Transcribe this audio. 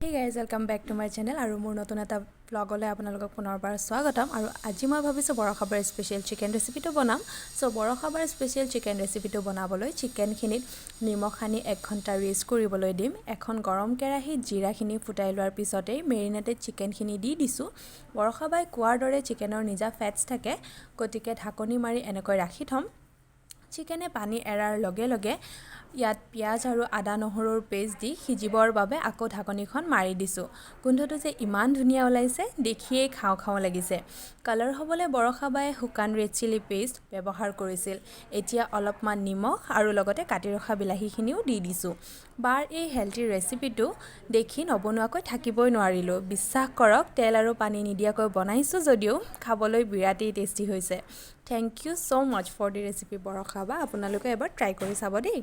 Hey guys, welcome back to my channel আৰু মোৰ নতুন এটা ব্লগলৈ আপোনালোকক পুনৰবাৰ স্বাগতম আৰু আজি মই ভাবিছোঁ বৰখাবাৰ স্পেশাল চিকেন ৰেচিপিটো বনাম সো বৰখাবাৰ স্পেশাল চিকেন ৰেচিপিটো বনাবলৈ চিকেনখিনিত নিমখ সানি 1 ঘণ্টা ৰেষ্ট কৰিবলৈ দিম এখন গৰম কেৰাহীত জিৰাখিনি ফুটাই লোৱাৰ পিছতে মেৰিনেটেড চিকেনখিনি দি দিছোঁ বৰখাবাই কোৱাৰ দৰে চিকেনৰ নিজা ফেটছ থাকে গতিকে ঢাকনি মাৰি এনেকৈ ৰাখি থম চিকেনে পানী এৰাৰ লগে লগে ইয়াত পিয়াজ আৰু আদা নহৰুৰ পেষ্ট দি সিজিবৰ বাবে আকৌ ঢাকনিখন মাৰি দিছোঁ গোন্ধটো যে ইমান ধুনীয়া ওলাইছে দেখিয়েই খাও খাও লাগিছে কালাৰ হ'বলে বৰখাবাই শুকান ৰেড চিলি পেষ্ট ব্যৱহাৰ কৰিছিল এতিয়া অলপমান নিমখ আৰু লগতে কাটি ৰখা বিলাহীখিনিও দি দিছোঁ বাৰ এই হেলথি ৰেচিপিটো দেখি নবনোৱাকৈ থাকিবই নোৱাৰিলোঁ বিশ্বাস কৰক তেল আৰু পানী নিদিয়াকৈ বনাইছোঁ যদিও খাবলৈ বিৰাটেই টেষ্টি হৈছে Thank you so much for the recipe বৰখাবা আপোনালোকে এবাৰ ট্ৰাই কৰি চাব দেই